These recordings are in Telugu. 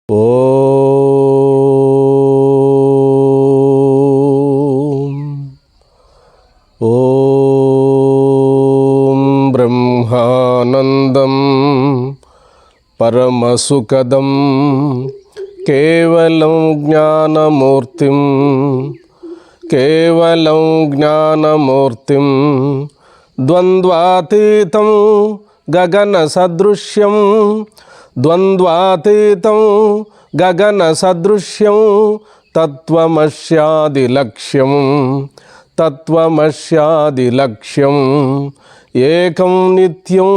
ఓం బ్రహ్మానందం పరమసుఖదం కేవలం జ్ఞానమూర్తిం ద్వంద్వాతీతం గగన సదృశ్యం తత్వమస్యాది లక్ష్యం ఏకం నిత్యం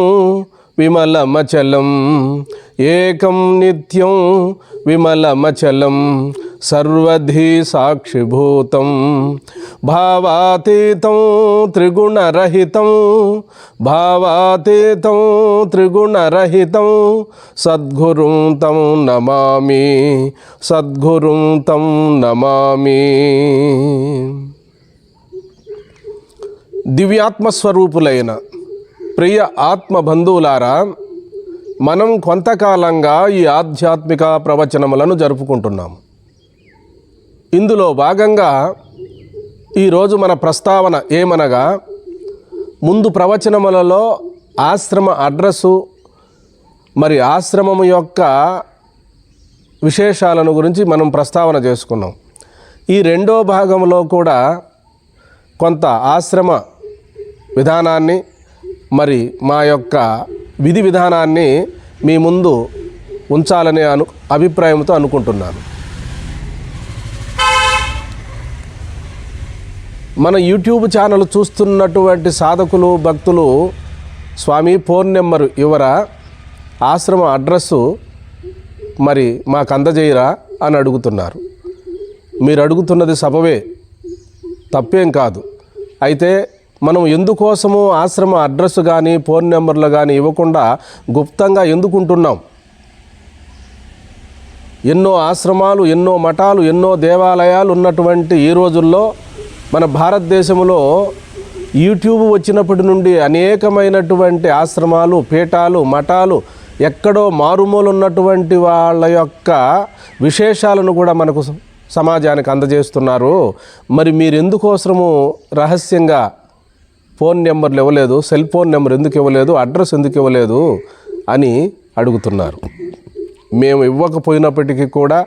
విమలమచలం సర్వధీ సాక్షిభూతం భావాతీతం త్రిగుణరహితం సద్గురుం తం నమామి. దివ్యాత్మస్వరూపులైన ప్రియ ఆత్మబంధువులారా, మనం కొంతకాలంగా ఈ ఆధ్యాత్మిక ప్రవచనములను జరుపుకుంటున్నాము. ఇందులో భాగంగా ఈరోజు మన ప్రస్తావన ఏమనగా, ముందు ప్రవచనములలో ఆశ్రమ అడ్రస్సు మరి ఆశ్రమము యొక్క విశేషాలను గురించి మనం ప్రస్తావన చేసుకున్నాం. ఈ రెండో భాగంలో కూడా కొంత ఆశ్రమ విధానాన్ని మరి మా యొక్క విధి విధానాన్ని మీ ముందు ఉంచాలనే అభిప్రాయంతో అనుకుంటున్నాను. మన యూట్యూబ్ ఛానల్ చూస్తున్నటువంటి సాధకులు భక్తులు, స్వామి ఫోన్ నెంబరు ఇవ్వరా, ఆశ్రమ అడ్రస్సు మరి మాకు అందజేయరా అని అడుగుతున్నారు. మీరు అడుగుతున్నది సబవే, తప్పేం కాదు. అయితే మనం ఎందుకోసము ఆశ్రమ అడ్రస్ కానీ ఫోన్ నెంబర్లు కానీ ఇవ్వకుండా గుప్తంగా ఎందుకుంటున్నాం? ఎన్నో ఆశ్రమాలు, ఎన్నో మఠాలు, ఎన్నో దేవాలయాలు ఉన్నటువంటి ఈ రోజుల్లో మన భారతదేశంలో యూట్యూబ్ వచ్చినప్పటి నుండి అనేకమైనటువంటి ఆశ్రమాలు, పీఠాలు, మఠాలు, ఎక్కడో మారుమూల ఉన్నటువంటి వాళ్ళ యొక్క విశేషాలను కూడా మనకు సమాజానికి అందజేస్తున్నారు. మరి మీరు ఎందుకోసము రహస్యంగా ఫోన్ నెంబర్లు ఇవ్వలేదు, సెల్ ఫోన్ నెంబర్ ఎందుకు ఇవ్వలేదు, అడ్రస్ ఎందుకు ఇవ్వలేదు అని అడుగుతున్నారు. మేము ఇవ్వకపోయినప్పటికీ కూడా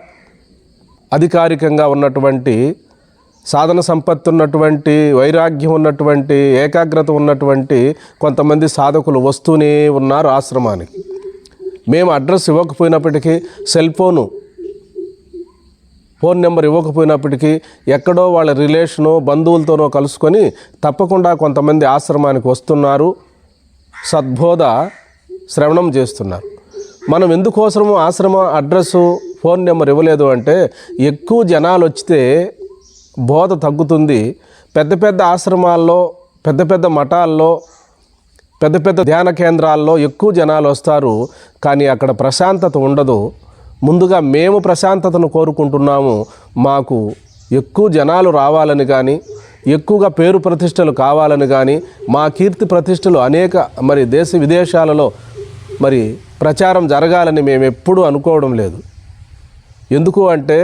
అధికారికంగా ఉన్నటువంటి, సాధన సంపత్తి ఉన్నటువంటి, వైరాగ్యం ఉన్నటువంటి, ఏకాగ్రత ఉన్నటువంటి కొంతమంది సాధకులు వస్తూనే ఉన్నారు ఆశ్రమానికి. మేము అడ్రస్ ఇవ్వకపోయినప్పటికీ, ఫోన్ నెంబర్ ఇవ్వకపోయినప్పటికీ ఎక్కడో వాళ్ళ రిలేషను, బంధువులతోనో కలుసుకొని తప్పకుండా కొంతమంది ఆశ్రమానికి వస్తున్నారు, సద్బోధ శ్రవణం చేస్తున్నారు. మనం ఎందుకోసము ఆశ్రమ అడ్రస్సు, ఫోన్ నెంబర్ ఇవ్వలేదు అంటే, ఎక్కువ జనాలు వచ్చితే బోధ తగ్గుతుంది. పెద్ద పెద్ద ఆశ్రమాల్లో, పెద్ద పెద్ద మఠాల్లో, పెద్ద పెద్ద ధ్యాన కేంద్రాల్లో ఎక్కువ జనాలు వస్తారు, కానీ అక్కడ ప్రశాంతత ఉండదు. ముందుగా మేము ప్రశాంతతను కోరుకుంటున్నాము. మాకు ఎక్కువ జనాలు రావాలని కానీ, ఎక్కువగా పేరు ప్రతిష్టలు కావాలని కానీ, మా కీర్తి ప్రతిష్టలు అనేక మరి దేశ విదేశాలలో మరి ప్రచారం జరగాలని మేము ఎప్పుడూ అనుకోవడం లేదు. ఎందుకు అంటే,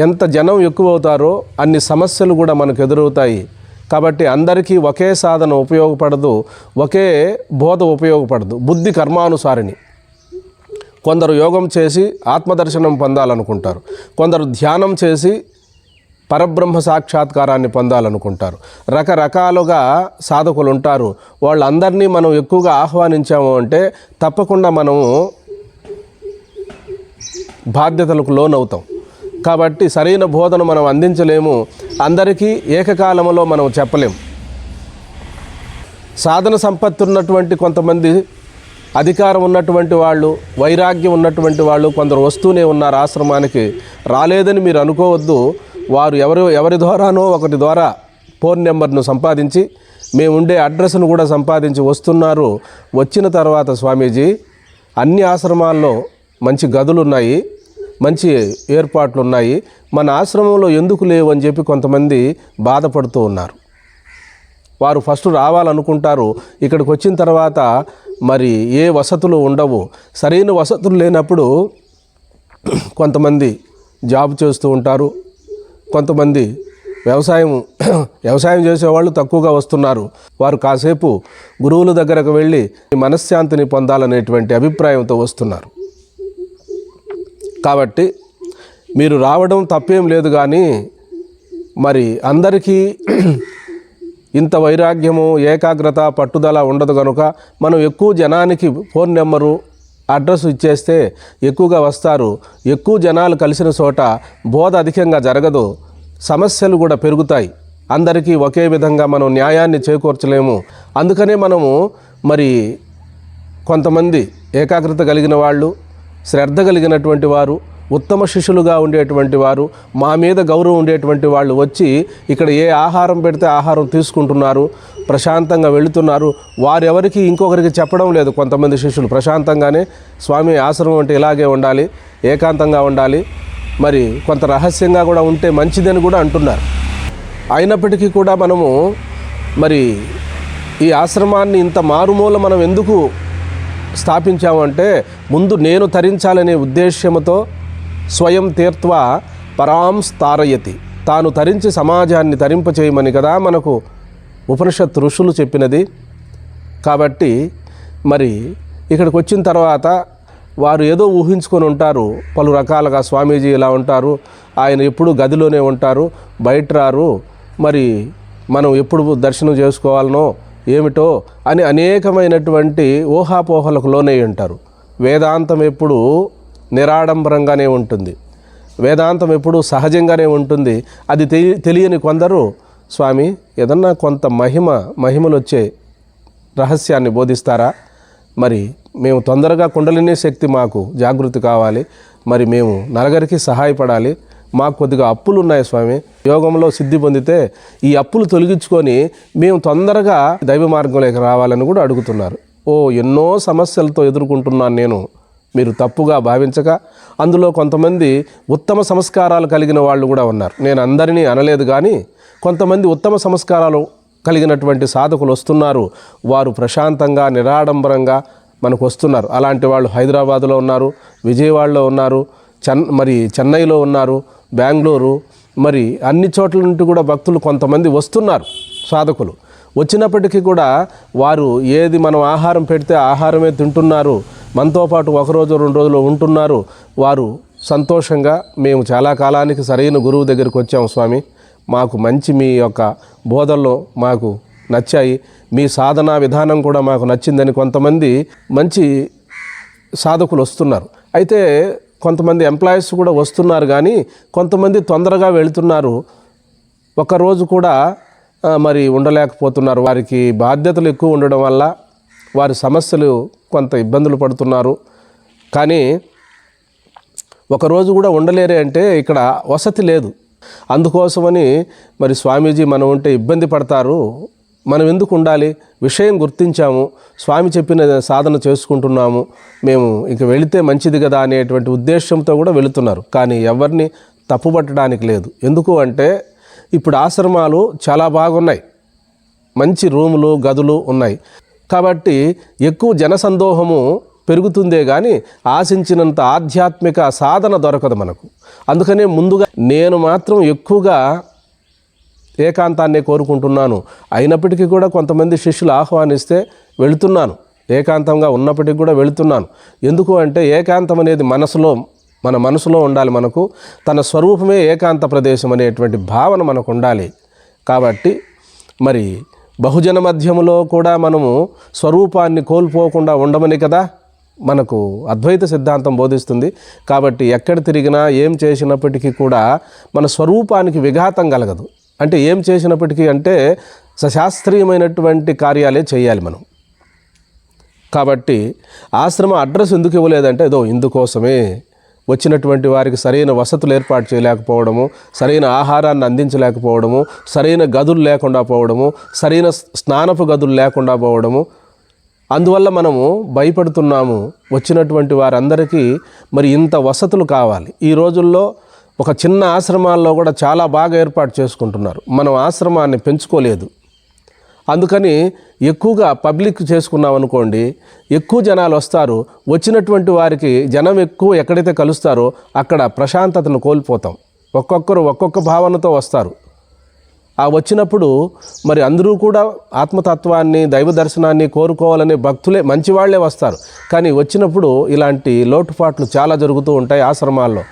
ఎంత జనం ఎక్కువ అవుతారో అన్ని సమస్యలు కూడా మనకు ఎదురవుతాయి. కాబట్టి అందరికీ ఒకే సాధన ఉపయోగపడదు, ఒకే బోధ ఉపయోగపడదు. బుద్ధి కర్మానుసారిని. కొందరు యోగం చేసి ఆత్మదర్శనం పొందాలనుకుంటారు, కొందరు ధ్యానం చేసి పరబ్రహ్మ సాక్షాత్కారాన్ని పొందాలనుకుంటారు. రకరకాలుగా సాధకులు ఉంటారు. వాళ్ళందరినీ మనం ఎక్కువగా ఆహ్వానించాము అంటే తప్పకుండా మనము బాధ్యతలకు లోనవుతాం. కాబట్టి సరైన బోధన మనం అందించలేము, అందరికీ ఏకకాలంలో మనం చెప్పలేము. సాధన సంపత్తి ఉన్నటువంటి కొంతమంది, అధికారం ఉన్నటువంటి వాళ్ళు, వైరాగ్యం ఉన్నటువంటి వాళ్ళు కొందరు వస్తూనే ఉన్నారు ఆశ్రమానికి. రాలేదని మీరు అనుకోవద్దు. వారు ఎవరి ద్వారానో ఒకటి ద్వారా ఫోన్ నెంబర్ను సంపాదించి, మేము ఉండే అడ్రస్ను కూడా సంపాదించి వస్తున్నారు. వచ్చిన తర్వాత, స్వామీజీ అన్ని ఆశ్రమాల్లో మంచి గదులు ఉన్నాయి, మంచి ఏర్పాట్లు ఉన్నాయి, మన ఆశ్రమంలో ఎందుకు లేవు అని చెప్పి కొంతమంది బాధపడుతూ ఉన్నారు. వారు ఫస్ట్ రావాలనుకుంటారు, ఇక్కడికి వచ్చిన తర్వాత మరి ఏ వసతులు ఉండవు. సరైన వసతులు లేనప్పుడు కొంతమంది జాబ్ చేస్తూ ఉంటారు, కొంతమంది వ్యవసాయం చేసేవాళ్ళు తక్కువగా వస్తున్నారు. వారు కాసేపు గురువుల దగ్గరకు వెళ్ళి మనశ్శాంతిని పొందాలనేటువంటి అభిప్రాయంతో వస్తున్నారు. కాబట్టి మీరు రావడం తప్పేం లేదు, కానీ మరి అందరికీ ఇంత వైరాగ్యము, ఏకాగ్రత, పట్టుదల ఉండదు కనుక మనం ఎక్కువ జనానికి ఫోన్ నెంబరు, అడ్రస్ ఇచ్చేస్తే ఎక్కువగా వస్తారు. ఎక్కువ జనాలు కలిసిన చోట బోధ అధికంగా జరగదు, సమస్యలు కూడా పెరుగుతాయి. అందరికీ ఒకే విధంగా మనం న్యాయాన్ని చేకూర్చలేము. అందుకనే మనము మరి కొంతమంది ఏకాగ్రత కలిగిన వాళ్ళు, శ్రద్ధ కలిగినటువంటి వారు, ఉత్తమ శిష్యులుగా ఉండేటువంటి వారు, మా మీద గౌరవం ఉండేటువంటి వాళ్ళు వచ్చి ఇక్కడ ఏ ఆహారం పెడితే ఆహారం తీసుకుంటున్నారు, ప్రశాంతంగా వెళుతున్నారు. వారెవరికి ఇంకొకరికి చెప్పడం లేదు. కొంతమంది శిష్యులు ప్రశాంతంగానే స్వామి ఆశ్రమం అంటే ఇలాగే ఉండాలి, ఏకాంతంగా ఉండాలి, మరి కొంత రహస్యంగా కూడా ఉంటే మంచిదని కూడా అంటున్నారు. అయినప్పటికీ కూడా మనము మరి ఈ ఆశ్రమాన్ని ఇంత మారుమూల మనం ఎందుకు స్థాపించామంటే, ముందు నేను తరించాలనే ఉద్దేశ్యంతో స్వయం తీర్త్వా పరాం స్థారయతి, తాను తరించి సమాజాన్ని తరింపచేయమని కదా మనకు ఉపనిషత్ ఋషులు చెప్పినది. కాబట్టి మరి ఇక్కడికి వచ్చిన తర్వాత వారు ఏదో ఊహించుకొని ఉంటారు, పలు రకాలుగా స్వామీజీ ఇలా ఉంటారు, ఆయన ఎప్పుడు గదిలోనే ఉంటారు, బయట రారు, మరి మనం ఎప్పుడు దర్శనం చేసుకోవాలనో ఏమిటో అని అనేకమైనటువంటి ఊహాపోహలకు లోనై ఉంటారు. వేదాంతం ఎప్పుడు నిరాడంబరంగానే ఉంటుంది, వేదాంతం ఎప్పుడు సహజంగానే ఉంటుంది. అది తెలియని కొందరు స్వామి ఏదన్నా కొంత మహిమలు వచ్చే రహస్యాన్ని బోధిస్తారా, మరి మేము తొందరగా కుండలిని శక్తి మాకు జాగృతి కావాలి, మరి మేము నలుగురికి సహాయపడాలి, మాకు కొద్దిగా అప్పులు ఉన్నాయి స్వామి, యోగంలో సిద్ధి పొందితే ఈ అప్పులు తొలగించుకొని మేము తొందరగా దైవ మార్గంలోకి రావాలని కూడా అడుగుతున్నారు. ఎన్నో సమస్యలతో ఎదుర్కొంటున్నాను నేను, మీరు తప్పుగా భావించక. అందులో కొంతమంది ఉత్తమ సంస్కారాలు కలిగిన వాళ్ళు కూడా ఉన్నారు. నేను అందరినీ అనలేదు, కానీ కొంతమంది ఉత్తమ సంస్కారాలు కలిగినటువంటి సాధకులు వస్తున్నారు. వారు ప్రశాంతంగా నిరాడంబరంగా మనకు వస్తున్నారు. అలాంటి వాళ్ళు హైదరాబాదులో ఉన్నారు, విజయవాడలో ఉన్నారు, మరి చెన్నైలో ఉన్నారు, బెంగళూరు, మరి అన్ని చోట్ల నుండి కూడా భక్తులు కొంతమంది వస్తున్నారు. సాధకులు వచ్చినప్పటికీ కూడా వారు ఏది మనం ఆహారం పెడితే ఆహారమే తింటున్నారు, మనతో పాటు ఒకరోజు 2 రోజులు ఉంటున్నారు. వారు సంతోషంగా మేము చాలా కాలానికి సరైన గురువు దగ్గరికి వచ్చాము స్వామి, మాకు మంచి మీ యొక్క బోధనలో మాకు నచ్చాయి, మీ సాధనా విధానం కూడా మాకు నచ్చిందని కొంతమంది మంచి సాధకులు వస్తున్నారు. అయితే కొంతమంది ఎంప్లాయీస్ కూడా వస్తున్నారు, కానీ కొంతమంది తొందరగా వెళుతున్నారు, ఒకరోజు కూడా మరి ఉండలేకపోతున్నారు. వారికి బాధ్యతలు ఎక్కువ ఉండడం వల్ల వారి సమస్యలు కొంత ఇబ్బందులు పడుతున్నారు. కానీ ఒకరోజు కూడా ఉండలేరే అంటే ఇక్కడ వసతి లేదు. అందుకోసమని మరి స్వామీజీ మనం ఉంటే ఇబ్బంది పడతారు, మనం ఎందుకు ఉండాలి, విషయం గుర్తించాము, స్వామి చెప్పిన సాధన చేసుకుంటున్నాము, మేము ఇంక వెళితే మంచిది కదా అనేటువంటి ఉద్దేశంతో కూడా వెళుతున్నారు. కానీ ఎవరిని తప్పుపట్టడానికి లేదు. ఎందుకు అంటే ఇప్పుడు ఆశ్రమాలు చాలా బాగున్నాయి, మంచి రూములు, గదులు ఉన్నాయి. కాబట్టి ఎక్కువ జనసందోహము పెరుగుతుందే కానీ ఆశించినంత ఆధ్యాత్మిక సాధన దొరకదు మనకు. అందుకనే ముందుగా నేను మాత్రం ఎక్కువగా ఏకాంతాన్నే కోరుకుంటున్నాను. అయినప్పటికీ కూడా కొంతమంది శిష్యులు ఆహ్వానిస్తే వెళుతున్నాను, ఏకాంతంగా ఉన్నప్పటికీ కూడా వెళుతున్నాను. ఎందుకు అంటే ఏకాంతం అనేది మన మనసులో ఉండాలి. మనకు తన స్వరూపమే ఏకాంత ప్రదేశం అనేటువంటి భావన మనకు ఉండాలి. కాబట్టి మరి బహుజన మధ్యములో కూడా మనము స్వరూపాన్ని కోల్పోకుండా ఉండమని కదా మనకు అద్వైత సిద్ధాంతం బోధిస్తుంది. కాబట్టి ఎక్కడ తిరిగినా ఏం చేసినప్పటికీ కూడా మన స్వరూపానికి విఘాతం కలగదు. అంటే ఏం చేసినప్పటికీ అంటే సశాస్త్రీయమైనటువంటి కార్యాలే చేయాలి మనం. కాబట్టి ఆశ్రమ అడ్రస్ ఎందుకు ఇవ్వలేదంటే ఇందుకోసమే, వచ్చినటువంటి వారికి సరైన వసతులు ఏర్పాటు చేయలేకపోవడము, సరైన ఆహారాన్ని అందించలేకపోవడము, సరైన గదులు లేకుండా పోవడము, సరైన స్నానపు గదులు లేకుండా పోవడము, అందువల్ల మనము భయపడుతున్నాము. వచ్చినటువంటి వారందరికీ మరి ఇంత వసతులు కావాలి. ఈ రోజుల్లో ఒక చిన్న ఆశ్రమాల్లో కూడా చాలా బాగా ఏర్పాటు చేసుకుంటున్నారు. మనం ఆశ్రమాన్ని పెంచుకోలేదు. అందుకని ఎక్కువగా పబ్లిక్ చేసుకున్నాం అనుకోండి, ఎక్కువ జనాలు వస్తారు. వచ్చినటువంటి వారికి జనం ఎక్కువ ఎక్కడైతే కలుస్తారో అక్కడ ప్రశాంతతను కోల్పోతాం. ఒక్కొక్కరు ఒక్కొక్క భావనతో వస్తారు. ఆ వచ్చినప్పుడు మరి అందరూ కూడా ఆత్మతత్వాన్ని, దైవ దర్శనాన్ని కోరుకోవాలనే భక్తులే, మంచివాళ్లే వస్తారు. కానీ వచ్చినప్పుడు ఇలాంటి లోటుపాట్లు చాలా జరుగుతూ ఉంటాయి ఆశ్రమాల్లో.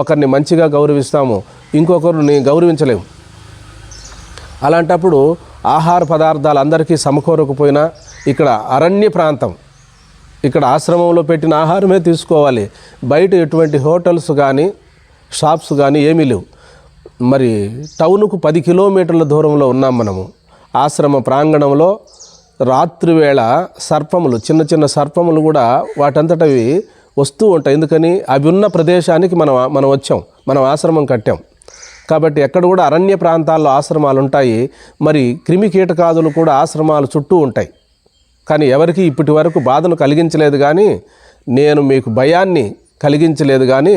ఒకరిని మంచిగా గౌరవిస్తాము, ఇంకొకరిని గౌరవించలేము. అలాంటప్పుడు ఆహార పదార్థాలు అందరికీ సమకూరకపోయినా ఇక్కడ అరణ్య ప్రాంతం, ఇక్కడ ఆశ్రమంలో పెట్టిన ఆహారమే తీసుకోవాలి. బయట ఎటువంటి హోటల్స్ కానీ షాప్స్ కానీ ఏమీ లేవు. మరి టౌన్కు 10 కిలోమీటర్ల దూరంలో ఉన్నాం మనము. ఆశ్రమ ప్రాంగణంలో రాత్రివేళ సర్పములు, చిన్న చిన్న సర్పములు కూడా వాటంతటవి వస్తూ ఉంటాయి. ఎందుకని అవి ఉన్న ప్రదేశానికి మనం వచ్చాం, మనం ఆశ్రమం కట్టాం. కాబట్టి ఎక్కడ కూడా అరణ్య ప్రాంతాల్లో ఆశ్రమాలు ఉంటాయి. మరి క్రిమి కీటకాదులు కూడా ఆశ్రమాలు చుట్టూ ఉంటాయి. కానీ ఎవరికి ఇప్పటి వరకు బాధను కలిగించలేదు, కానీ నేను మీకు భయాన్ని కలిగించలేదు. కానీ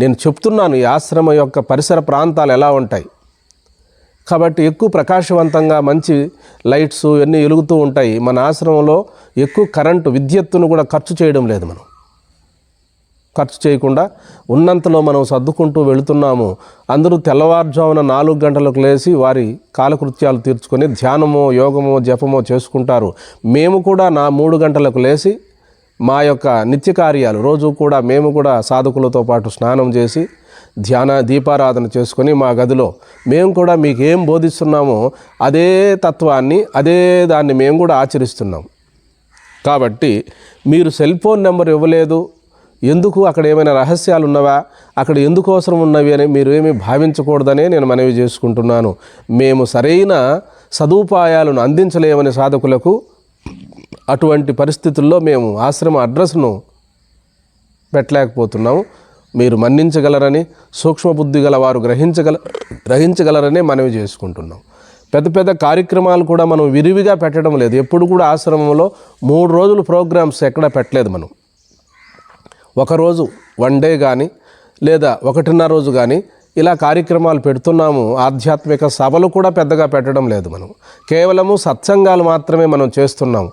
నేను చెప్తున్నాను ఈ ఆశ్రమం యొక్క పరిసర ప్రాంతాలు ఎలా ఉంటాయి. కాబట్టి ఎక్కువ ప్రకాశవంతంగా మంచి లైట్స్ ఇవన్నీ వెలుగుతూ ఉంటాయి. మన ఆశ్రమంలో ఎక్కువ కరెంటు, విద్యుత్తును కూడా ఖర్చు చేయడం లేదు. మనం ఖర్చు చేయకుండా ఉన్నంతలో మనం సర్దుకుంటూ వెళుతున్నాము. అందరూ తెల్లవారుజామున 4 గంటలకు లేచి వారి కాలకృత్యాలు తీర్చుకొని ధ్యానమో, యోగమో, జపమో చేసుకుంటారు. మేము కూడా 3 గంటలకు లేచి మా యొక్క నిత్య కార్యాలు రోజు కూడా మేము కూడా సాధకులతో పాటు స్నానం చేసి దీపారాధన చేసుకొని మా గదిలో మేము కూడా మీకు ఏం బోధిస్తున్నామో అదే తత్వాన్ని, అదే దాన్ని మేము కూడా ఆచరిస్తున్నాం. కాబట్టి మీరు సెల్ ఫోన్ నెంబర్ ఇవ్వలేదు, ఎందుకు, అక్కడ ఏమైనా రహస్యాలు ఉన్నవా, అక్కడ ఎందుకు అవసరం ఉన్నవి అని మీరు ఏమీ భావించకూడదనే నేను మనవి చేసుకుంటున్నాను. మేము సరైన సదుపాయాలను అందించలేమని సాధకులకు అటువంటి పరిస్థితుల్లో మేము ఆశ్రమ అడ్రస్ను పెట్టలేకపోతున్నాము. మీరు మన్నించగలరని, సూక్ష్మబుద్ధి గల వారు గ్రహించగలరని మనవి చేసుకుంటున్నాం. పెద్ద పెద్ద కార్యక్రమాలు కూడా మనం విరివిగా పెట్టడం లేదు. ఎప్పుడు కూడా ఆశ్రమంలో 3 రోజులు ప్రోగ్రామ్స్ ఎక్కడా పెట్టలేదు. మనం ఒకరోజు 1 డే కానీ లేదా 1.5 రోజు కానీ ఇలా కార్యక్రమాలు పెడుతున్నాము. ఆధ్యాత్మిక సభలు కూడా పెద్దగా పెట్టడం లేదు. మనం కేవలము సత్సంగాలు మాత్రమే మనం చేస్తున్నాము.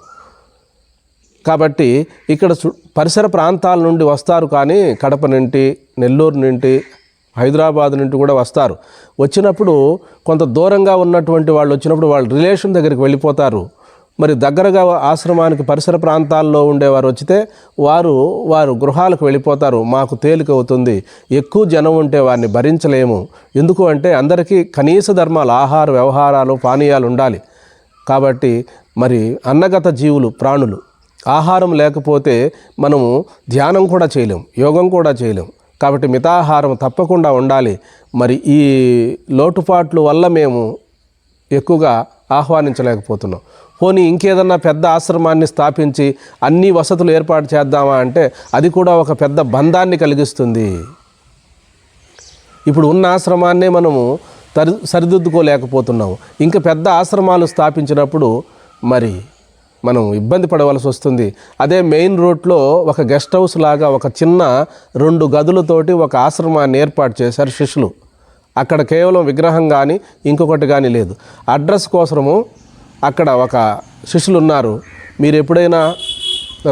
కాబట్టి ఇక్కడ పరిసర ప్రాంతాల నుండి వస్తారు, కానీ కడప నుండి, నెల్లూరు నుండి, హైదరాబాద్ నుండి కూడా వస్తారు. వచ్చినప్పుడు కొంత దూరంగా ఉన్నటువంటి వాళ్ళు వచ్చినప్పుడు వాళ్ళ రిలేషన్ దగ్గరికి వెళ్ళిపోతారు. మరి దగ్గరగా ఆశ్రమానికి పరిసర ప్రాంతాల్లో ఉండేవారు వచ్చితే వారు గృహాలకు వెళ్ళిపోతారు. మాకు తేలిక అవుతుంది, ఎక్కువ జనం ఉంటే వారిని భరించలేము. ఎందుకు అంటే అందరికీ కనీస ధర్మాలు, ఆహార వ్యవహారాలు, పానీయాలు ఉండాలి. కాబట్టి మరి అన్నగత జీవులు, ప్రాణులు, ఆహారం లేకపోతే మనము ధ్యానం కూడా చేయలేం, యోగం కూడా చేయలేం. కాబట్టి మితాహారం తప్పకుండా ఉండాలి. మరి ఈ లోటుపాట్ల వల్ల మేము ఎక్కువగా ఆహ్వానించలేకపోతున్నాం. పోనీ ఇంకేదన్నా పెద్ద ఆశ్రమాన్ని స్థాపించి అన్ని వసతులు ఏర్పాటు చేద్దామా అంటే అది కూడా ఒక పెద్ద బంధాన్ని కలిగిస్తుంది. ఇప్పుడు ఉన్న ఆశ్రమాన్నే మనము సరిదిద్దుకోలేకపోతున్నాము. ఇంకా పెద్ద ఆశ్రమాలు స్థాపించినప్పుడు మరి మనం ఇబ్బంది పడవలసి వస్తుంది. అదే మెయిన్ రోడ్లో ఒక గెస్ట్ హౌస్ లాగా ఒక చిన్న 2 గదులతోటి ఒక ఆశ్రమాన్ని ఏర్పాటు చేశారు శిష్యులు. అక్కడ కేవలం విగ్రహం కానీ ఇంకొకటి కానీ లేదు. అడ్రస్ కోసము అక్కడ ఒక శిష్యులు ఉన్నారు. మీరు ఎప్పుడైనా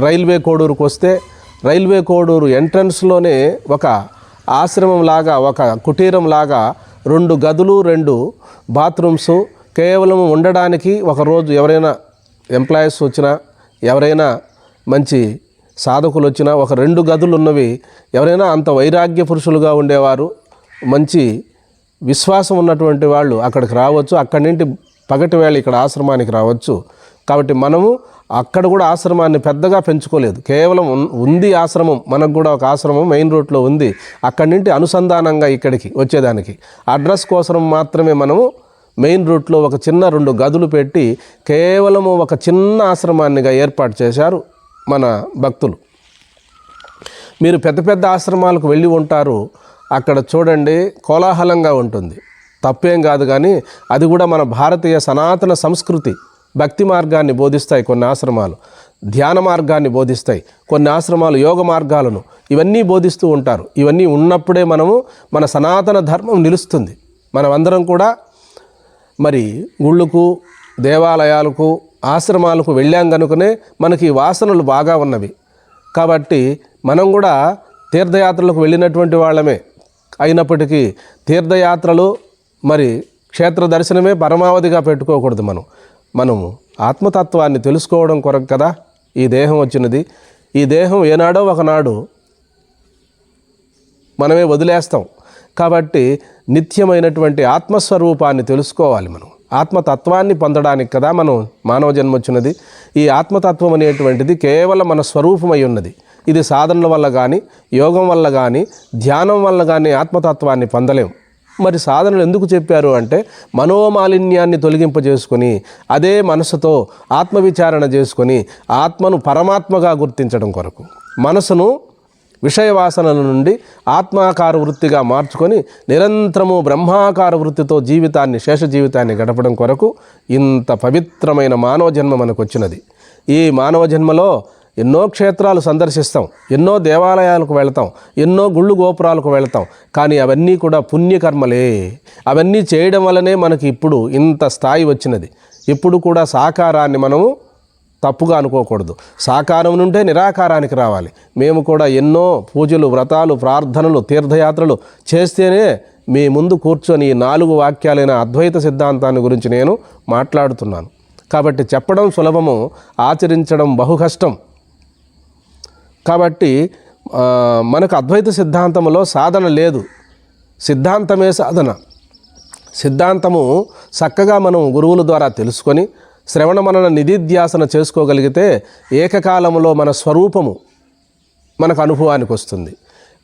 రైల్వే కోడూరుకు వస్తే రైల్వే కోడూరు ఎంట్రన్స్లోనే ఒక ఆశ్రమం లాగా, ఒక కుటీరం లాగా 2 గదులు, 2 బాత్రూమ్స్ కేవలం ఉండడానికి. ఒకరోజు ఎవరైనా ఎంప్లాయీస్ వచ్చినా, ఎవరైనా మంచి సాధకులు వచ్చినా ఒక 2 గదులు ఉన్నవి. ఎవరైనా అంత వైరాగ్య పురుషులుగా ఉండేవారు, మంచి విశ్వాసం ఉన్నటువంటి వాళ్ళు అక్కడికి రావచ్చు. అక్కడి నుండి పగటి వేళ ఇక్కడ ఆశ్రమానికి రావచ్చు. కాబట్టి మనము అక్కడ కూడా ఆశ్రమాన్ని పెద్దగా పెంచుకోలేదు. కేవలం ఉంది ఆశ్రమం, మనకు కూడా ఒక ఆశ్రమం మెయిన్ రోడ్లో ఉంది. అక్కడి నుండి అనుసంధానంగా ఇక్కడికి వచ్చేదానికి అడ్రస్ కోసం మాత్రమే మనము మెయిన్ రూట్లో ఒక చిన్న 2 గదులు పెట్టి కేవలము ఒక చిన్న ఆశ్రమాన్నిగా ఏర్పాటు చేశారు మన భక్తులు. మీరు పెద్ద పెద్ద ఆశ్రమాలకు వెళ్ళి ఉంటారు, అక్కడ చూడండి కోలాహలంగా ఉంటుంది, తప్పేం కాదు. కానీ అది కూడా మన భారతీయ సనాతన సంస్కృతి, భక్తి మార్గాన్ని బోధిస్తాయి కొన్ని ఆశ్రమాలు, ధ్యాన మార్గాన్ని బోధిస్తాయి కొన్ని ఆశ్రమాలు, యోగ మార్గాలను ఇవన్నీ బోధిస్తూ ఉంటారు. ఇవన్నీ ఉన్నప్పుడే మన సనాతన ధర్మం నిలుస్తుంది. మనమందరం కూడా మరి గుళ్ళకు దేవాలయాలకు ఆశ్రమాలకు వెళ్ళాం కనుకనే మనకి వాసనలు బాగా ఉన్నవి. కాబట్టి మనం కూడా తీర్థయాత్రలకు వెళ్ళినటువంటి వాళ్ళమే అయినప్పటికీ తీర్థయాత్రలు మరి క్షేత్ర దర్శనమే పరమావధిగా పెట్టుకోకూడదు. మనము ఆత్మతత్వాన్ని తెలుసుకోవడం కొరకు కదా ఈ దేహం వచ్చినది. ఈ దేహం ఏనాడో ఒకనాడు మనమే వదిలేస్తాం. కాబట్టి నిత్యమైనటువంటి ఆత్మస్వరూపాన్ని తెలుసుకోవాలి. మనం ఆత్మతత్వాన్ని పొందడానికి కదా మనం మానవ జన్మ వచ్చినది. ఈ ఆత్మతత్వం అనేటువంటిది కేవలం మన స్వరూపమై ఉన్నది. ఇది సాధనల వల్ల కానీ, యోగం వల్ల కానీ, ధ్యానం వల్ల కానీ ఆత్మతత్వాన్ని పొందలేం. మరి సాధనలు ఎందుకు చెప్పారు అంటే మనోమాలిన్యాన్ని తొలగింపజేసుకొని అదే మనసుతో ఆత్మవిచారణ చేసుకొని ఆత్మను పరమాత్మగా గుర్తించడం కొరకు, మనసును విషయవాసనల నుండి ఆత్మాకార వృత్తిగా మార్చుకొని నిరంతరము బ్రహ్మాకార వృత్తితో జీవితాన్ని, శేష జీవితాన్ని గడపడం కొరకు ఇంత పవిత్రమైన మానవ జన్మ మనకు వచ్చినది. ఈ మానవ జన్మలో ఎన్నో క్షేత్రాలు సందర్శిస్తాం, ఎన్నో దేవాలయాలకు వెళతాం, ఎన్నో గుళ్ళు గోపురాలకు వెళతాం. కానీ అవన్నీ కూడా పుణ్యకర్మలే. అవన్నీ చేయడం వల్లనే మనకి ఇప్పుడు ఇంత స్థాయి వచ్చినది. ఇప్పుడు కూడా సాకారాన్ని మనము తప్పుగా అనుకోకూడదు. సాకారం నుండే నిరాకారానికి రావాలి. మేము కూడా ఎన్నో పూజలు, వ్రతాలు, ప్రార్థనలు, తీర్థయాత్రలు చేస్తేనే మీ ముందు కూర్చొని 4 వాక్యాలైన అద్వైత సిద్ధాంతాన్ని గురించి నేను మాట్లాడుతున్నాను. కాబట్టి చెప్పడం సులభము, ఆచరించడం బహు కష్టం. కాబట్టి మనకు అద్వైత సిద్ధాంతంలో సాధన లేదు, సిద్ధాంతమే సాధన. సిద్ధాంతము చక్కగా మనం గురువుల ద్వారా తెలుసుకొని శ్రవణ మనన నిధిధ్యాసన చేసుకోగలిగితే ఏకకాలంలో మన స్వరూపము మనకు అనుభవానికి వస్తుంది.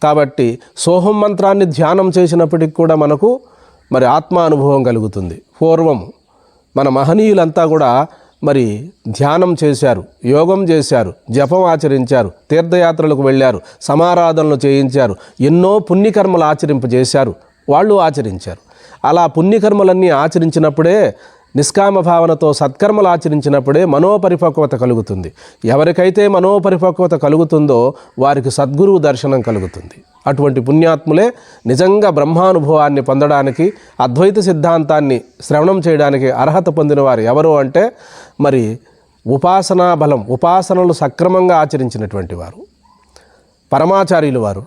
కాబట్టి సోహం మంత్రాన్ని ధ్యానం చేసినప్పటికి కూడా మనకు మరి ఆత్మానుభవం కలుగుతుంది. పూర్వము మన మహనీయులంతా కూడా మరి ధ్యానం చేశారు, యోగం చేశారు, జపం ఆచరించారు, తీర్థయాత్రలకు వెళ్ళారు, సమారాధనలు చేయించారు, ఎన్నో పుణ్యకర్మలు ఆచరింపజేశారు, వాళ్ళు ఆచరించారు. అలా పుణ్యకర్మలన్నీ ఆచరించినప్పుడే, నిష్కామ భావనతో సత్కర్మలు ఆచరించినప్పుడే మనోపరిపక్వత కలుగుతుంది. ఎవరికైతే మనోపరిపక్వత కలుగుతుందో వారికి సద్గురువు దర్శనం కలుగుతుంది. అటువంటి పుణ్యాత్ములే నిజంగా బ్రహ్మానుభవాన్ని పొందడానికి, అద్వైత సిద్ధాంతాన్ని శ్రవణం చేయడానికి అర్హత పొందిన వారు ఎవరు అంటే మరి ఉపాసనా బలం, ఉపాసనలు సక్రమంగా ఆచరించినటువంటి వారు, పరమాచార్యులు వారు.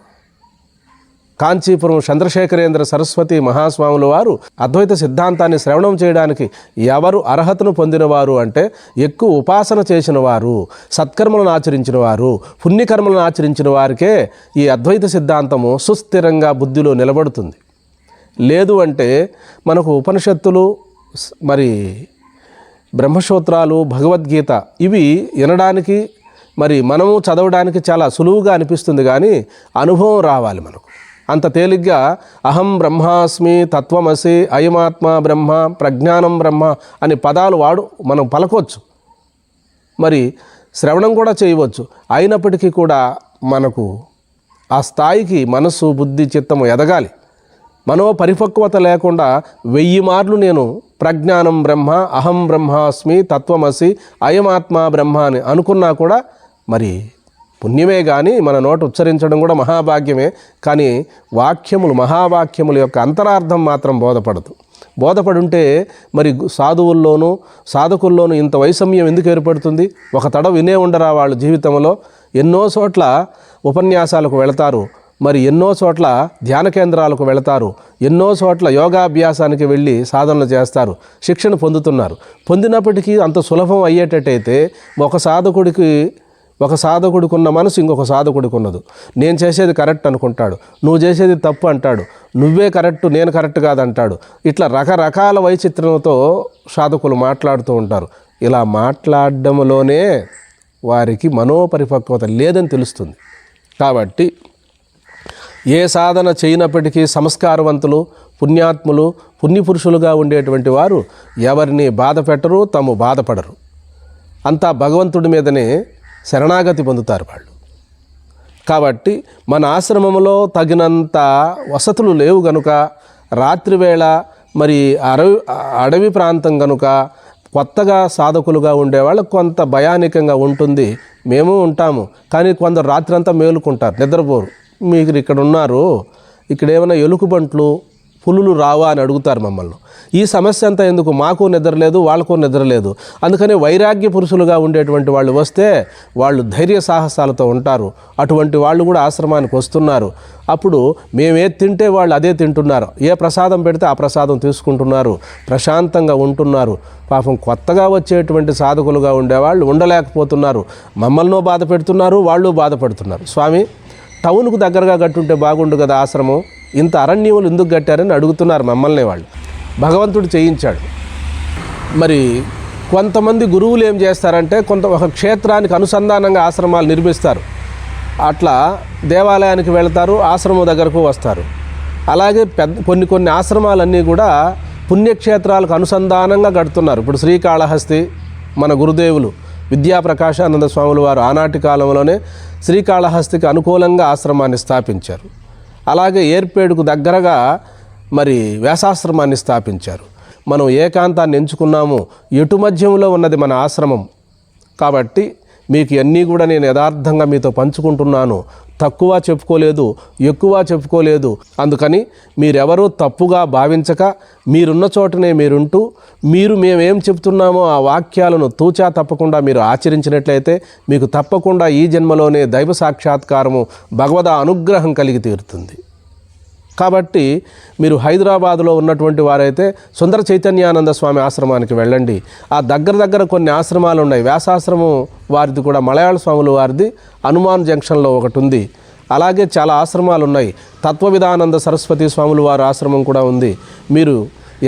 కాంచీపురం చంద్రశేఖరేంద్ర సరస్వతి మహాస్వాముల వారు అద్వైత సిద్ధాంతాన్ని శ్రవణం చేయడానికి ఎవరు అర్హతను పొందినవారు అంటే ఎక్కువ ఉపాసన చేసిన వారు, సత్కర్మలను ఆచరించిన వారు, పుణ్యకర్మలను ఆచరించిన వారికే ఈ అద్వైత సిద్ధాంతము సుస్థిరంగా బుద్ధిలో నిలబడుతుంది. లేదు అంటే మనకు ఉపనిషత్తులు, మరి బ్రహ్మసూత్రాలు, భగవద్గీత ఇవి వినడానికి మరి మనము చదవడానికి చాలా సులువుగా అనిపిస్తుంది. కానీ అనుభవం రావాలి మనకు. అంత తేలిగ్గా అహం బ్రహ్మాస్మి, తత్వమసి, అయమాత్మ బ్రహ్మ, ప్రజ్ఞానం బ్రహ్మ అని పదాలు మనం పలకొచ్చు, మరి శ్రవణం కూడా చేయవచ్చు. అయినప్పటికీ కూడా మనకు ఆ స్థాయికి మనస్సు, బుద్ధి, చిత్తము ఎదగాలి. మనో పరిపక్వత లేకుండా 1000 మార్లు నేను ప్రజ్ఞానం బ్రహ్మ, అహం బ్రహ్మాస్మి, తత్వమసి, అయమాత్మ బ్రహ్మ అని అనుకున్నా కూడా మరి పుణ్యమే. కానీ మన నోట ఉచ్చరించడం కూడా మహాభాగ్యమే. కానీ వాక్యములు, మహావాక్యముల యొక్క అంతరార్థం మాత్రం బోధపడుంటే మరి సాధువుల్లోనూ సాధకుల్లోనూ ఇంత వైషమ్యం ఎందుకు ఏర్పడుతుంది? ఒక తడ వినే ఉండరా వాళ్ళు జీవితంలో? ఎన్నో చోట్ల ఉపన్యాసాలకు వెళతారు, మరి ఎన్నో చోట్ల ధ్యాన కేంద్రాలకు వెళతారు, ఎన్నో చోట్ల యోగాభ్యాసానికి వెళ్ళి సాధనలు చేస్తారు, శిక్షణ పొందుతున్నారు. పొందినప్పటికీ అంత సులభం అయ్యేటట్టయితే ఒక సాధకుడికి ఉన్న మనసు ఇంకొక సాధకుడికి ఉన్నదు. నేను చేసేది కరెక్ట్ అనుకుంటాడు, నువ్వు చేసేది తప్పు అంటాడు, నువ్వే కరెక్ట్, నేను కరెక్ట్ కాదంటాడు. ఇట్లా రకరకాల వైచిత్రంతో సాధకులు మాట్లాడుతూ ఉంటారు. ఇలా మాట్లాడడంలోనే వారికి మనోపరిపక్వత లేదని తెలుస్తుంది. కాబట్టి ఏ సాధన చేయనప్పటికీ సంస్కారవంతులు, పుణ్యాత్ములు, పుణ్యపురుషులుగా ఉండేటువంటి వారు ఎవరిని బాధ పెట్టరు, తాము బాధపడరు. అంతా భగవంతుడి మీదనే శరణాగతి పొందుతారు వాళ్ళు. కాబట్టి మన ఆశ్రమంలో తగినంత వసతులు లేవు గనుక, రాత్రివేళ మరి అడవి ప్రాంతం కనుక కొత్తగా సాధకులుగా ఉండేవాళ్ళకు కొంత భయానికంగా ఉంటుంది. మేము ఉంటాము, కానీ కొందరు రాత్రి అంతా మేలుకుంటారు, నిద్రపోరు. మీరు ఇక్కడ ఉన్నారు, ఇక్కడ ఏమైనా ఎలుకబంట్లు, పులులు రావా అని అడుగుతారు మమ్మల్ని. ఈ సమస్య అంతా ఎందుకు, మాకు నిద్ర లేదు, వాళ్ళకు నిద్ర లేదు. అందుకని వైరాగ్య పురుషులుగా ఉండేటువంటి వాళ్ళు వస్తే వాళ్ళు ధైర్య సాహసాలతో ఉంటారు. అటువంటి వాళ్ళు కూడా ఆశ్రమానికి వస్తున్నారు. అప్పుడు మేమేది తింటే వాళ్ళు అదే తింటున్నారు, ఏ ప్రసాదం పెడితే ఆ ప్రసాదం తీసుకుంటున్నారు, ప్రశాంతంగా ఉంటున్నారు. పాపం కొత్తగా వచ్చేటువంటి సాధకులుగా ఉండేవాళ్ళు ఉండలేకపోతున్నారు, మమ్మల్నో బాధ పెడుతున్నారు, వాళ్ళు బాధపడుతున్నారు. స్వామి, టౌన్కు దగ్గరగా కట్టుంటే బాగుండు కదా ఆశ్రమం, ఇంత అరణ్యములు ఎందుకు కట్టారని అడుగుతున్నారు మమ్మల్ని. వాళ్ళు భగవంతుడు చేయించాడు. మరి కొంతమంది గురువులు ఏం చేస్తారంటే ఒక క్షేత్రానికి అనుసంధానంగా ఆశ్రమాలు నిర్మిస్తారు. అట్లా దేవాలయానికి వెళ్తారు, ఆశ్రమం దగ్గరకు వస్తారు. అలాగే కొన్ని ఆశ్రమాలన్నీ కూడా పుణ్యక్షేత్రాలకు అనుసంధానంగా కడుతున్నారు. ఇప్పుడు శ్రీకాళహస్తి మన గురుదేవులు విద్యాప్రకాశానంద స్వాములు వారు ఆనాటి కాలంలోనే శ్రీకాళహస్తికి అనుకూలంగా ఆశ్రమాన్ని స్థాపించారు. అలాగే ఏర్పేడుకు దగ్గరగా మరి వ్యాసాశ్రమాన్ని స్థాపించారు. మనం ఏకాంతాన్ని ఎంచుకున్నాము, ఎటు మధ్యంలో ఉన్నది మన ఆశ్రమం. కాబట్టి మీకు అన్నీ కూడా నేను యథార్థంగా మీతో పంచుకుంటున్నాను. తక్కువ చెప్పుకోలేదు, ఎక్కువ చెప్పుకోలేదు. అందుకని మీరెవరూ తప్పుగా భావించక మీరున్న చోటనే మీరుంటూ మేమేం చెప్తున్నామో ఆ వాక్యాలను తూచా తప్పకుండా మీరు ఆచరించినట్లయితే మీకు తప్పకుండా ఈ జన్మలోనే దైవ సాక్షాత్కారము, భగవద్ అనుగ్రహం కలిగి తీరుతుంది. కాబట్టి మీరు హైదరాబాదులో ఉన్నటువంటి వారైతే సుందర చైతన్యానంద స్వామి ఆశ్రమానికి వెళ్ళండి. ఆ దగ్గర కొన్ని ఆశ్రమాలు ఉన్నాయి. వ్యాసాశ్రమం వారిది కూడా, మలయాళ స్వాములు వారిది హనుమాన్ జంక్షన్లో ఒకటి ఉంది. అలాగే చాలా ఆశ్రమాలు ఉన్నాయి. తత్వవిధానంద సరస్వతి స్వాములు వారి ఆశ్రమం కూడా ఉంది. మీరు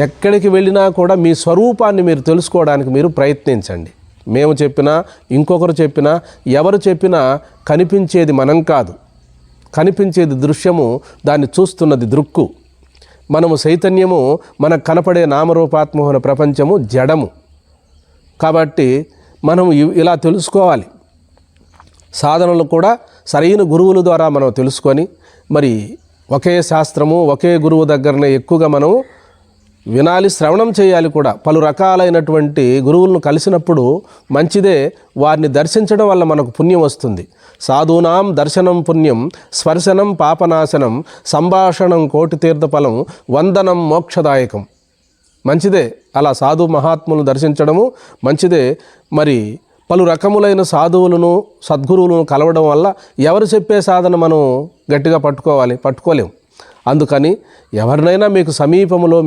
ఎక్కడికి వెళ్ళినా కూడా మీ స్వరూపాన్ని మీరు తెలుసుకోవడానికి మీరు ప్రయత్నించండి. మేము చెప్పినా, ఇంకొకరు చెప్పినా, ఎవరు చెప్పినా కనిపించేది మనం కాదు, కనిపించేది దృశ్యము, దాన్ని చూస్తున్నది దృక్కు. మనము చైతన్యము, మనకు కనపడే నామరూపాత్మకమైన ప్రపంచము జడము. కాబట్టి మనము ఇలా తెలుసుకోవాలి. సాధనలు కూడా సరైన గురువుల ద్వారా మనం తెలుసుకొని, మరి ఒకే శాస్త్రము ఒకే గురువు దగ్గరనే ఎక్కువగా మనం వినాలి, శ్రవణం చేయాలి కూడా. పలు రకాలైనటువంటి గురువులను కలిసినప్పుడు మంచిదే, వారిని దర్శించడం వల్ల మనకు పుణ్యం వస్తుంది. సాధూనాం దర్శనం పుణ్యం, స్పర్శనం పాపనాశనం, సంభాషణం కోటి తీర్థఫలం, వందనం మోక్షదాయకం. మంచిదే అలా సాధు మహాత్ములను దర్శించడము మంచిదే. మరి పలు రకములైన సాధువులను సద్గురువులను కలవడం వల్ల ఎవరు చెప్పే సాధన మనం గట్టిగా పట్టుకోలేం. అందుకని ఎవరినైనా మీకు సమీపంలో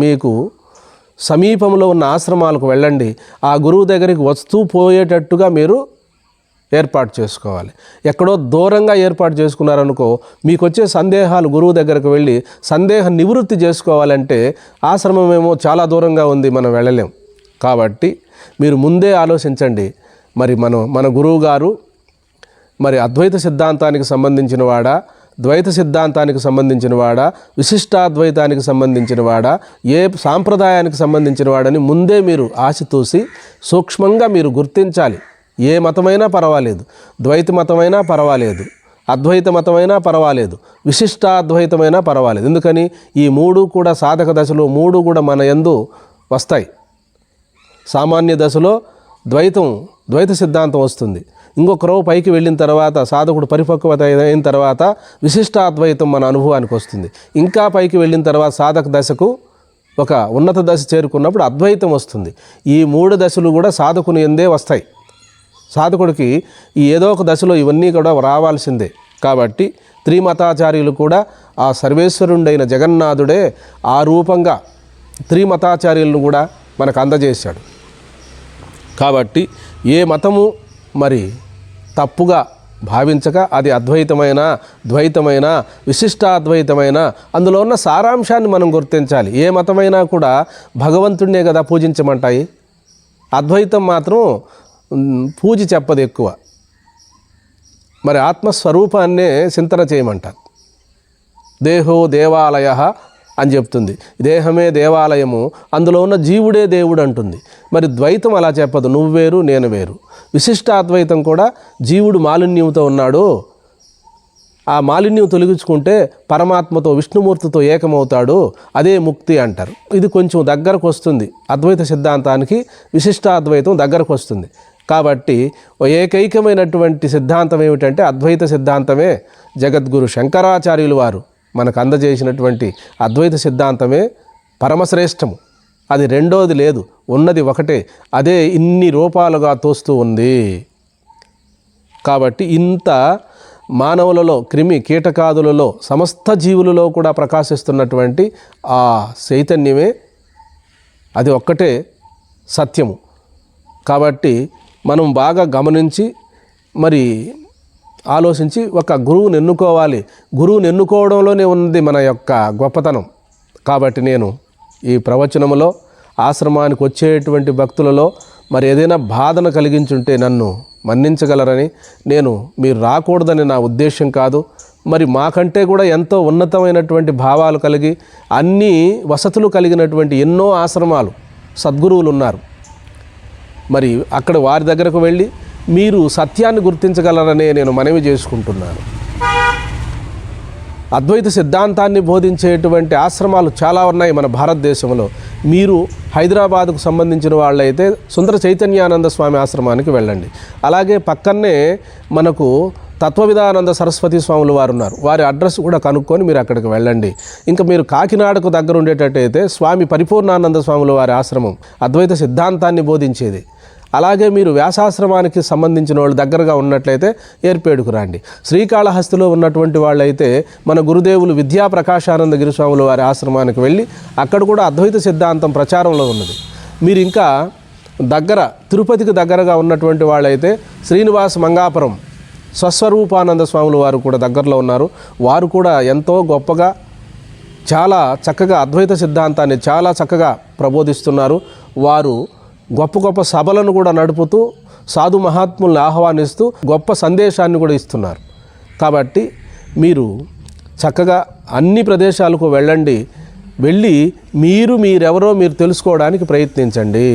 మీకు సమీపంలో ఉన్న ఆశ్రమాలకు వెళ్ళండి. ఆ గురువు దగ్గరికి వస్తూ పోయేటట్టుగా మీరు ఏర్పాటు చేసుకోవాలి. ఎక్కడో దూరంగా ఏర్పాటు చేసుకున్నారనుకో, మీకు వచ్చే సందేహాలు గురువు దగ్గరకు వెళ్ళి సందేహ నివృత్తి చేసుకోవాలంటే ఆశ్రమమేమో చాలా దూరంగా ఉంది, మనం వెళ్ళలేం. కాబట్టి మీరు ముందే ఆలోచించండి. మరి మన గురువు గారు మరి అద్వైత సిద్ధాంతానికి సంబంధించిన వాడా, ద్వైత సిద్ధాంతానికి సంబంధించిన వాడా, విశిష్టాద్వైతానికి సంబంధించిన వాడా, ఏ సాంప్రదాయానికి సంబంధించిన వాడని ముందే మీరు ఆశతూసి సూక్ష్మంగా మీరు గుర్తించాలి. ఏ మతమైనా పర్వాలేదు, ద్వైత మతమైనా పర్వాలేదు, అద్వైత మతమైనా పర్వాలేదు, విశిష్టాద్వైతమైనా పర్వాలేదు. ఎందుకని ఈ మూడు కూడా సాధక దశలో మూడు కూడా మన యందు వస్తాయి. సామాన్య దశలో ద్వైత సిద్ధాంతం వస్తుంది. ఇంకొక రో పైకి వెళ్ళిన తర్వాత, సాధకుడు పరిపక్వత అయిన తర్వాత విశిష్టాద్వైతం మన అనుభవానికి వస్తుంది. ఇంకా పైకి వెళ్ళిన తర్వాత సాధక దశకు ఒక ఉన్నత దశ చేరుకున్నప్పుడు అద్వైతం వస్తుంది. ఈ మూడు దశలు కూడా సాధకుని యందే వస్తాయి. సాధకుడికి ఈ ఏదో ఒక దశలో ఇవన్నీ కూడా రావాల్సిందే. కాబట్టి త్రిమతాచార్యులు కూడా ఆ సర్వేశ్వరుడైన జగన్నాథుడే ఆ రూపంగా త్రిమతాచార్యులను కూడా మనకు అందజేశాడు. కాబట్టి ఏ మతము మరి తప్పుగా భావించక అది అద్వైతమైన, ద్వైతమైన, విశిష్టాద్వైతమైన అందులో ఉన్న సారాంశాన్ని మనం గుర్తించాలి. ఏ మతమైనా కూడా భగవంతుడినే కదా పూజించమంటాయి. అద్వైతం మాత్రం పూజ చెప్పదు ఎక్కువ, మరి ఆత్మస్వరూపాన్నే చింతన చేయమంటారు. దేహో దేవాలయ అని చెప్తుంది. దేహమే దేవాలయము, అందులో ఉన్న జీవుడే దేవుడు అంటుంది. మరి ద్వైతం అలా చెప్పదు, నువ్వు వేరు నేను వేరు. విశిష్టాద్వైతం కూడా జీవుడు మాలిన్యంతో ఉన్నాడు, ఆ మాలిన్యం తొలగించుకుంటే పరమాత్మతో విష్ణుమూర్తితో ఏకమవుతాడు, అదే ముక్తి అంటారు. ఇది కొంచెం దగ్గరకు వస్తుంది, అద్వైత సిద్ధాంతానికి విశిష్టాద్వైతం దగ్గరకు వస్తుంది. కాబట్టి ఏకైకమైనటువంటి సిద్ధాంతం ఏమిటంటే అద్వైత సిద్ధాంతమే. జగద్గురు శంకరాచార్యులు వారు మనకు అందజేసినటువంటి అద్వైత సిద్ధాంతమే పరమశ్రేష్టము. అది రెండోది లేదు, ఉన్నది ఒకటే. అదే ఇన్ని రూపాలుగా తోస్తూ ఉంది. కాబట్టి ఇంత మానవులలో, క్రిమి కీటకాదులలో, సమస్త జీవులలో కూడా ప్రకాశిస్తున్నటువంటి ఆ చైతన్యమే, అది ఒక్కటే సత్యము. కాబట్టి మనం బాగా గమనించి మరి ఆలోచించి ఒక గురువుని ఎన్నుకోవాలి. గురువుని ఎన్నుకోవడంలోనే ఉంది మన యొక్క గొప్పతనం. కాబట్టి నేను ఈ ప్రవచనములో ఆశ్రమానికి వచ్చేటువంటి భక్తులలో మరి ఏదైనా బాధను కలిగించుంటే నన్ను మన్నించగలరని, మీరు రాకూడదని నా ఉద్దేశం కాదు. మరి మాకంటే కూడా ఎంతో ఉన్నతమైనటువంటి భావాలు కలిగి అన్ని వసతులు కలిగినటువంటి ఎన్నో ఆశ్రమాలు, సద్గురువులు ఉన్నారు. మరి అక్కడ వారి దగ్గరకు వెళ్ళి మీరు సత్యాన్ని గుర్తించగలరనే నేను మనవి చేసుకుంటున్నాను. అద్వైత సిద్ధాంతాన్ని బోధించేటువంటి ఆశ్రమాలు చాలా ఉన్నాయి మన భారతదేశంలో. మీరు హైదరాబాద్కు సంబంధించిన వాళ్ళైతే సుందర చైతన్యానంద స్వామి ఆశ్రమానికి వెళ్ళండి. అలాగే పక్కనే మనకు తత్వవిధానంద సరస్వతి స్వాములు వారు ఉన్నారు. వారి అడ్రస్ కూడా కనుక్కొని మీరు అక్కడికి వెళ్ళండి. ఇంకా మీరు కాకినాడకు దగ్గర ఉండేటట్టయితే స్వామి పరిపూర్ణానంద స్వాముల వారి ఆశ్రమం అద్వైత సిద్ధాంతాన్ని బోధించేది. అలాగే మీరు వ్యాసాశ్రమానికి సంబంధించిన వాళ్ళు దగ్గరగా ఉన్నట్లయితే ఏర్పేడుకు రండి. శ్రీకాళహస్తిలో ఉన్నటువంటి వాళ్ళైతే మన గురుదేవులు విద్యా ప్రకాశానంద గిరిస్వాముల వారి ఆశ్రమానికి వెళ్ళి అక్కడ కూడా అద్వైత సిద్ధాంతం ప్రచారంలో ఉన్నది. మీరు ఇంకా దగ్గర తిరుపతికి దగ్గరగా ఉన్నటువంటి వాళ్ళైతే శ్రీనివాస మంగాపురం స్వస్వరూపానంద స్వాములు వారు కూడా దగ్గరలో ఉన్నారు. వారు కూడా ఎంతో గొప్పగా చాలా చక్కగా అద్వైత సిద్ధాంతాన్ని చాలా చక్కగా ప్రబోధిస్తున్నారు. వారు గొప్ప గొప్ప సభలను కూడా నడుపుతూ సాధు మహాత్ముల్ని ఆహ్వానిస్తూ గొప్ప సందేశాన్ని కూడా ఇస్తున్నారు. కాబట్టి మీరు చక్కగా అన్ని ప్రదేశాలకు వెళ్ళండి. వెళ్ళి మీరెవరో మీరు తెలుసుకోవడానికి ప్రయత్నించండి.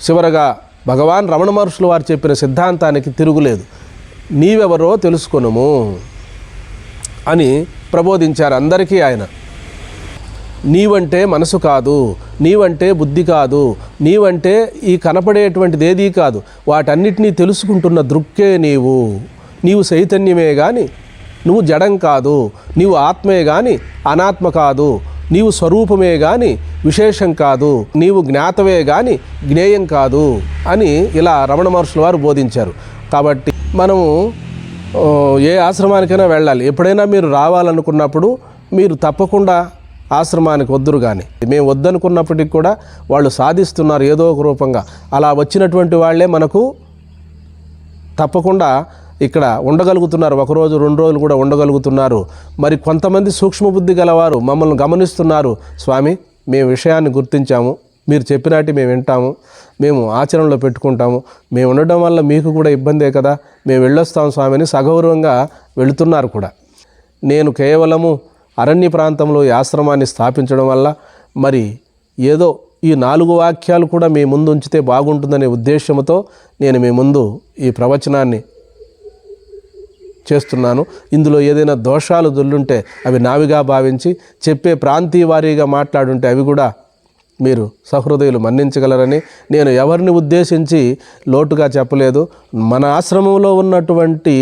చివరగా భగవాన్ రమణ మహర్షులు వారు చెప్పిన సిద్ధాంతానికి తిరుగులేదు. నీవెవరో తెలుసుకొనుము అని ప్రబోధించారు అందరికీ ఆయన. నీవంటే మనసు కాదు, నీవంటే బుద్ధి కాదు, నీవంటే ఈ కనపడేటువంటిది ఏదీ కాదు, వాటన్నిటినీ తెలుసుకుంటున్న దృక్కే నీవు చైతన్యమే కానీ నువ్వు జడం కాదు, నీవు ఆత్మే కానీ అనాత్మ కాదు, నీవు స్వరూపమే కానీ విశేషం కాదు, నీవు జ్ఞాతవే కానీ జ్ఞేయం కాదు అని ఇలా రమణ మహర్షుల వారు బోధించారు. కాబట్టి మనము ఏ ఆశ్రమానికైనా వెళ్ళాలి. ఎప్పుడైనా మీరు రావాలనుకున్నప్పుడు మీరు తప్పకుండా ఆశ్రమానికి వద్దురు. కానీ మేము వద్దనుకున్నప్పటికీ కూడా వాళ్ళు సాధిస్తున్నారు ఏదో ఒక రూపంగా. అలా వచ్చినటువంటి వాళ్ళే మనకు తప్పకుండా ఇక్కడ ఉండగలుగుతున్నారు. ఒకరోజు 2 రోజులు కూడా ఉండగలుగుతున్నారు. మరి కొంతమంది సూక్ష్మబుద్ధి గలవారు మమ్మల్ని గమనిస్తున్నారు. స్వామి, మేము విషయాన్ని గుర్తించాము, మీరు చెప్పినట్టు మేము వింటాము, మేము ఆచరణలో పెట్టుకుంటాము, మేము ఉండడం వల్ల మీకు కూడా ఇబ్బందే కదా, మేము వెళ్ళొస్తాం స్వామి అని సగౌరవంగా వెళుతున్నారు కూడా. నేను కేవలము అరణ్య ప్రాంతంలో ఈ ఆశ్రమాన్ని స్థాపించడం వల్ల మరి ఏదో ఈ 4 వాక్యాలు కూడా మీ ముందు ఉంచితే బాగుంటుందనే ఉద్దేశంతో నేను మీ ముందు ఈ ప్రవచనాన్ని చేస్తున్నాను. ఇందులో ఏదైనా దోషాలు దొల్లుంటే అవి నావిగా భావించి, చెప్పే ప్రాంతీయ వారీగా మాట్లాడుంటే అవి కూడా మీరు సహృదయులు మన్నించగలరని. నేను ఎవరిని ఉద్దేశించి లోటుగా చెప్పలేదు. మన ఆశ్రమంలో ఉన్నటువంటి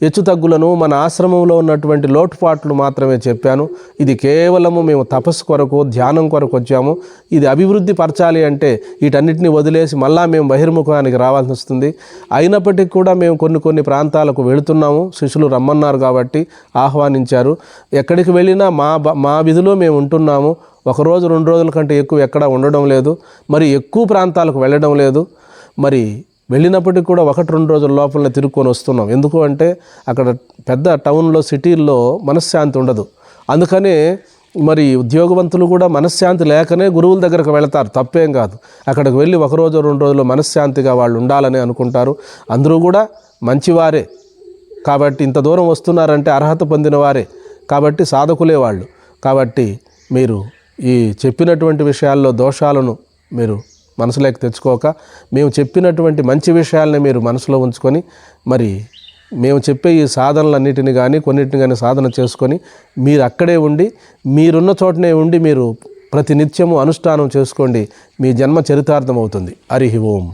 హెచ్చుతగ్గులను, మన ఆశ్రమంలో ఉన్నటువంటి లోటుపాట్లు మాత్రమే చెప్పాను. ఇది కేవలము మేము తపస్సు కొరకు, ధ్యానం కొరకు వచ్చాము. ఇది అభివృద్ధి పరచాలి అంటే వీటన్నిటిని వదిలేసి మళ్ళా మేము బహిర్ముఖానికి రావాల్సి వస్తుంది. అయినప్పటికీ కూడా మేము కొన్ని ప్రాంతాలకు వెళుతున్నాము. శిష్యులు రమ్మన్నారు కాబట్టి ఆహ్వానించారు. ఎక్కడికి వెళ్ళినా మా విధిలో మేము ఉంటున్నాము. 1 రోజు 2 రోజుల కంటే ఎక్కువ ఎక్కడా ఉండడం లేదు. మరి ఎక్కువ ప్రాంతాలకు వెళ్ళడం లేదు. మరి వెళ్ళినప్పటికీ కూడా 1-2 రోజుల లోపలనే తిరుక్కొని వస్తున్నాం. ఎందుకు అంటే అక్కడ పెద్ద టౌన్లో, సిటీల్లో మనశ్శాంతి ఉండదు. అందుకనే మరి ఉద్యోగవంతులు కూడా మనశ్శాంతి లేకనే గురువుల దగ్గరకు వెళతారు. తప్పేం కాదు. అక్కడికి వెళ్ళి 1 రోజు 2 రోజులు మనశ్శాంతిగా వాళ్ళు ఉండాలని అనుకుంటారు. అందరూ కూడా మంచివారే. కాబట్టి ఇంత దూరం వస్తున్నారంటే అర్హత పొందిన వారే. కాబట్టి సాధకులే వాళ్ళు. కాబట్టి మీరు ఈ చెప్పినటువంటి విషయాల్లో దోషాలను మీరు మనసులోకి తెచ్చుకోక, మేము చెప్పినటువంటి మంచి విషయాలని మీరు మనసులో ఉంచుకొని, మరి మేము చెప్పే ఈ సాధనలన్నిటిని కానీ కొన్నిటిని కానీ సాధన చేసుకొని మీరు అక్కడే ఉండి, మీరున్న చోటనే ఉండి మీరు ప్రతినిత్యము అనుష్ఠానం చేసుకోండి. మీ జన్మ చరితార్థం అవుతుంది. హరి ఓం.